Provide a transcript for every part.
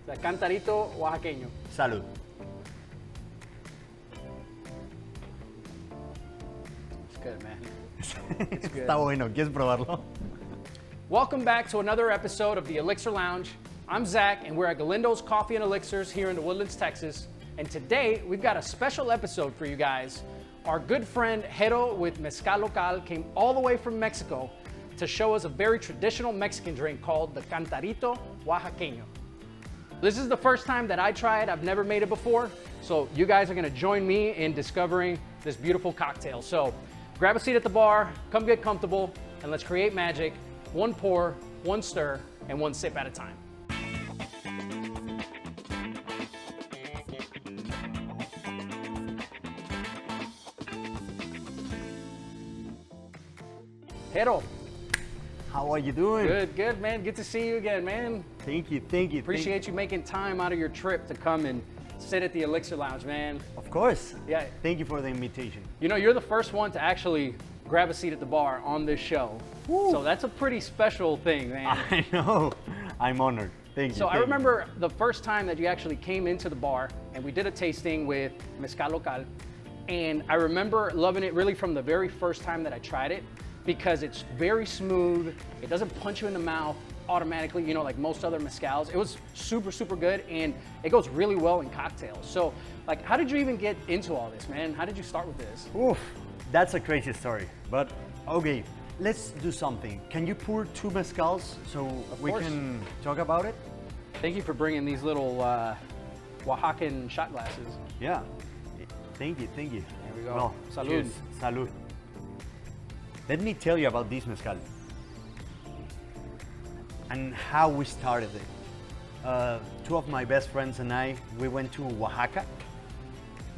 The Cantarito Oaxaqueño. Salud. It's good, man. It's good. Está bueno, ¿quieres probarlo? Welcome back to another episode of the Elixir Lounge. I'm Zach, and we're at Galindo's Coffee and Elixirs here in the Woodlands, Texas. And today, we've got a special episode for you guys. Our good friend Jero with Mezcal Local came all the way from Mexico to show us a very traditional Mexican drink called the Cantarito Oaxaqueño. This is the first time that I try it. I've never made it before. So you guys are gonna join me in discovering this beautiful cocktail. So grab a seat at the bar, come get comfortable, and let's create magic. One pour, one stir, and one sip at a time. Jero. How are you doing? Good, man. Good to see you again, man. Thank you. Appreciate you making time out of your trip to come and sit at the Elixir Lounge, man. Of course. Yeah. Thank you for the invitation. You know, you're the first one to actually grab a seat at the bar on this show. Woo. So that's a pretty special thing, man. I know. I'm honored. Thank you. So I remember the first time that you actually came into the bar and we did a tasting with Mezcal Local. And I remember loving it really from the very first time that I tried it because it's very smooth. It doesn't punch you in the mouth automatically, you know, like most other mezcals. It was super, super good and it goes really well in cocktails. So like, how did you even get into all this, man? How did you start with this? Oof, that's a crazy story. But okay, let's do something. Can you pour 2 mezcals so we can talk about it? Thank you for bringing these little Oaxacan shot glasses. Yeah, thank you. There we go. Well, Salud. cheers. Salud. Let me tell you about this mezcal and how we started it. 2 of my best friends and I, we went to Oaxaca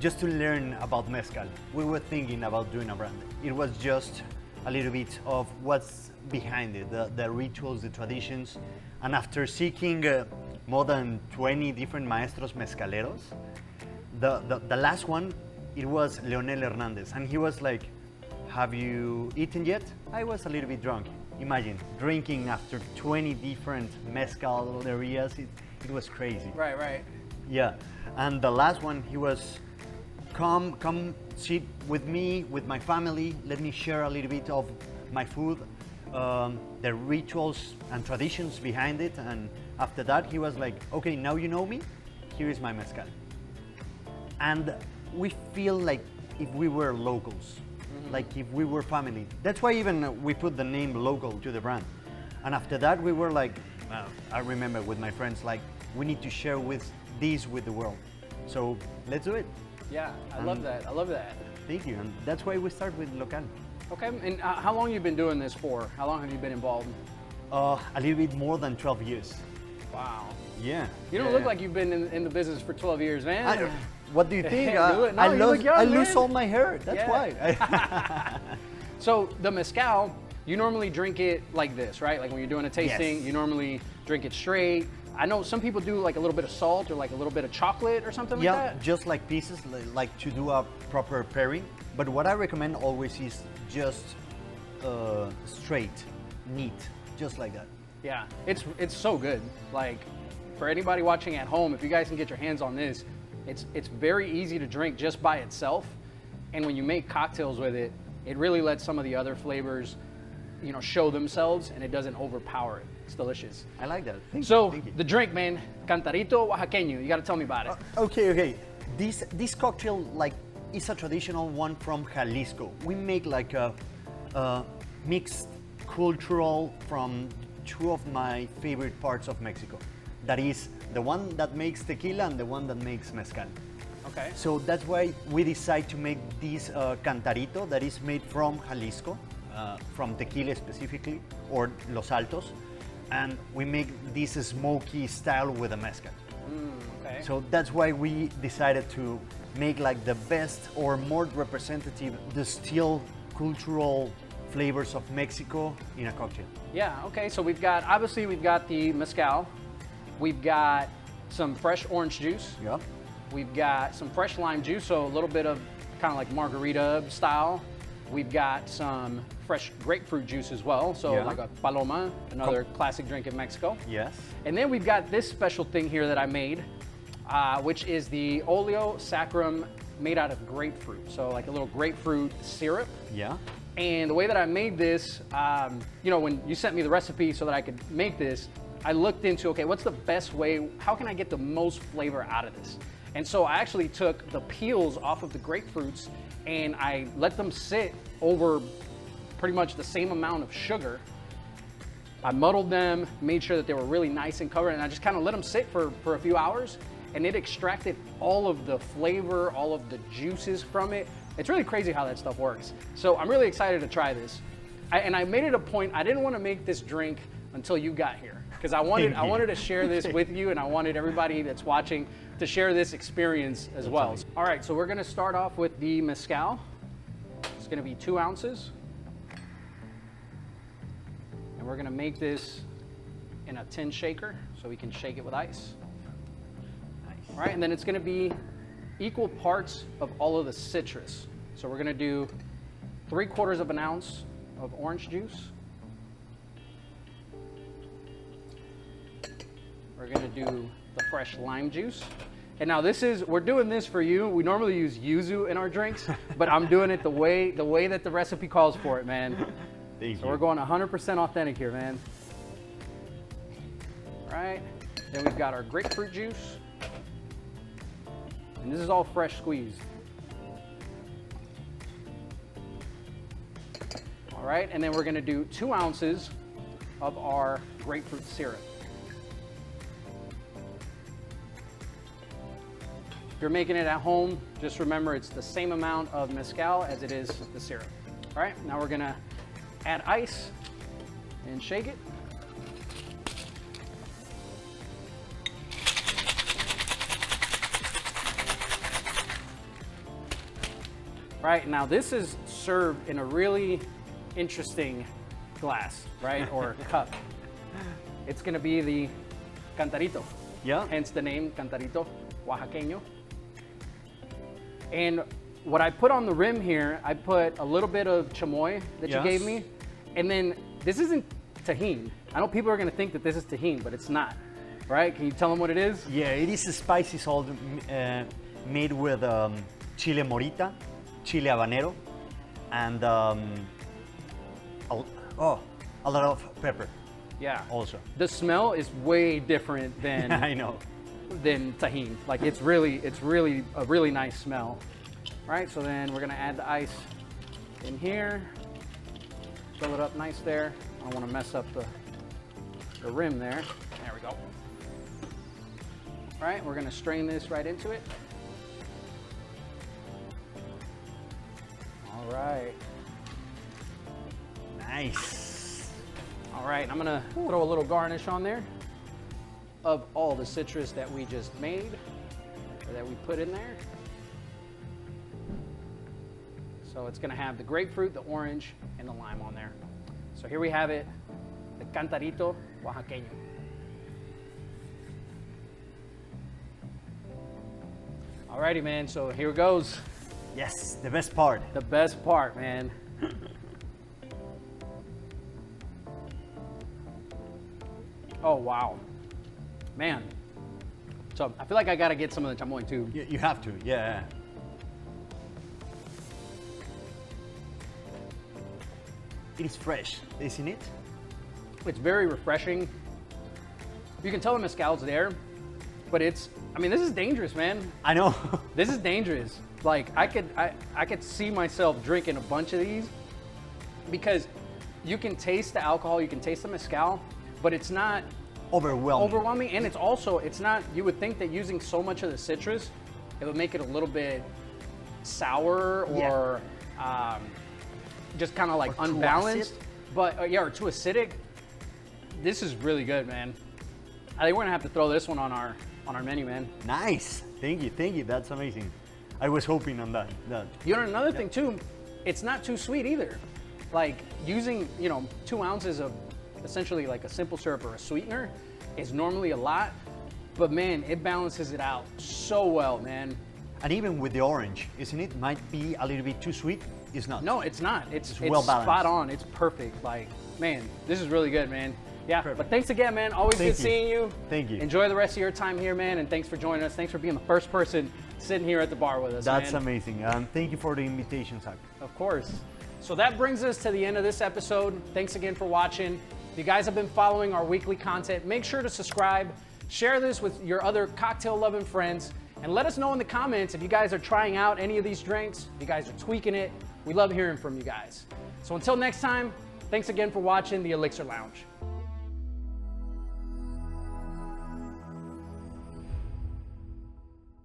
just to learn about mezcal. We were thinking about doing a brand. It was just a little bit of what's behind it, the rituals, the traditions. And after seeking more than 20 different maestros mezcaleros, the last one, it was Leonel Hernandez. And he was like, have you eaten yet? I was a little bit drunk. Imagine drinking after 20 different mezcal areas. It was crazy. Right. Yeah, and the last one, he was, come sit with me, with my family. Let me share a little bit of my food, the rituals and traditions behind it. And after that, he was like, okay, now you know me. Here is my mezcal. And we feel like if we were locals. Like if we were family. That's why even we put the name local to the brand. And after that, we were like, I remember with my friends, like, we need to share with the world. So let's do it. Yeah, I love that. Thank you. And that's why we start with Local. Okay, and how long have you been doing this for? How long have you been involved? A little bit more than 12 years. Wow. Yeah. You don't look like you've been in the business for 12 years, man. What do you think? I lose all my hair. That's why. So the mezcal, you normally drink it like this, right? Like when you're doing a tasting, you normally drink it straight. I know some people do like a little bit of salt or like a little bit of chocolate or something like that. Yeah, just like pieces, like to do a proper pairing. But what I recommend always is just straight, neat, just like that. Yeah, it's so good. Like for anybody watching at home, if you guys can get your hands on this, it's very easy to drink just by itself. And when you make cocktails with it, it really lets some of the other flavors, you know, show themselves and it doesn't overpower it. It's delicious. I like that. Thank you. The drink, man, Cantarito Oaxaqueño. You got to tell me about it. Okay. This cocktail, like, is a traditional one from Jalisco. We make like a mixed cultural from 2 of my favorite parts of Mexico. That is the one that makes tequila and the one that makes mezcal. Okay. So that's why we decide to make this Cantarito that is made from Jalisco, from tequila specifically, or Los Altos. And we make this smoky style with a mezcal. Okay. So that's why we decided to make like the best or more representative distilled cultural flavors of Mexico in a cocktail. Yeah, okay, so we've got the mezcal, we've got some fresh orange juice, Yeah. we've got some fresh lime juice, so a little bit of kind of like margarita style, We've got some fresh grapefruit juice as well. So like a paloma, another classic drink in Mexico. Yes. And then we've got this special thing here that I made, which is the Oleo Saccharum made out of grapefruit. So like a little grapefruit syrup. Yeah. And the way that I made this, you know, when you sent me the recipe so that I could make this, I looked into, okay, what's the best way, how can I get the most flavor out of this? And so I actually took the peels off of the grapefruits and I let them sit over pretty much the same amount of sugar. I muddled them, made sure that they were really nice and covered, and I just kind of let them sit for a few hours, and it extracted all of the flavor, all of the juices from it. It's really crazy how that stuff works. So I'm really excited to try this. And I made it a point, I didn't want to make this drink until you got here, because I wanted to share this with you, and I wanted everybody that's watching to share this experience as well. All right, so we're gonna start off with the mezcal. It's gonna be 2 ounces. And we're gonna make this in a tin shaker so we can shake it with ice. Nice. All right, and then it's gonna be equal parts of all of the citrus. So we're gonna do 3/4 of an ounce of orange juice. We're gonna do the fresh lime juice. And now we're doing this for you. We normally use yuzu in our drinks, but I'm doing it the way that the recipe calls for it, man. So we're going 100% authentic here, man. All right, then we've got our grapefruit juice. And this is all fresh squeezed. All right, and then we're gonna do 2 ounces of our grapefruit syrup. If you're making it at home, just remember it's the same amount of mezcal as it is the syrup. All right, now we're gonna add ice and shake it. Right, now this is served in a really interesting glass, right, or cup. It's gonna be the Cantarito. Yeah. Hence the name Cantarito Oaxaqueño. And what I put on the rim here, I put a little bit of chamoy that you gave me. And then this isn't tajin. I know people are gonna think that this is tajin, but it's not, right? Can you tell them what it is? Yeah, it is a spicy salt made with chile morita, chile habanero, and a lot of pepper. Yeah. Also. The smell is way different than I know. Than tajin. Like it's really a really nice smell. All right, so then we're gonna add the ice in here. Fill it up nice there. I don't want to mess up the rim there. There we go. All right, we're gonna strain this right into it. All right. Nice. All right, I'm gonna throw a little garnish on there of all the citrus that we just made, or that we put in there. So it's gonna have the grapefruit, the orange, and the lime on there. So here we have it, the Cantarito Oaxaqueño. Alrighty, man, so here it goes. Yes, the best part. The best part, man. Oh, wow. Man. So I feel like I gotta get some of the chamoy too. You have to, yeah. It is fresh, isn't it? It's very refreshing. You can tell the mezcal's there, but this is dangerous, man. I know. This is dangerous. Like I could see myself drinking a bunch of these because you can taste the alcohol, you can taste the mezcal, but it's not overwhelming, and it's not, you would think that using so much of the citrus, it would make it a little bit sour or just kind of like unbalanced, but or too acidic. This is really good, man. I think we're gonna have to throw this one on our menu, man. Nice, thank you, that's amazing. I was hoping on that. You know, another thing too, it's not too sweet either. Like using, 2 ounces of essentially like a simple syrup or a sweetener is normally a lot, but man, it balances it out so well, man. And even with the orange, isn't it? Might be a little bit too sweet. It's not. No, it's not. It's well balanced. spot on. It's perfect. Like, man, this is really good, man. Yeah, Perfect. but thanks again, man. Always good seeing you. Thank you. Enjoy the rest of your time here, man, and thanks for joining us. Thanks for being the first person sitting here at the bar with us, That's man. amazing. Thank you for the invitation, Zach. Of course. So that brings us to the end of this episode. Thanks again for watching. If you guys have been following our weekly content, make sure to subscribe, share this with your other cocktail-loving friends, and let us know in the comments if you guys are trying out any of these drinks, if you guys are tweaking it. We love hearing from you guys. So until next time, thanks again for watching the Elixir Lounge.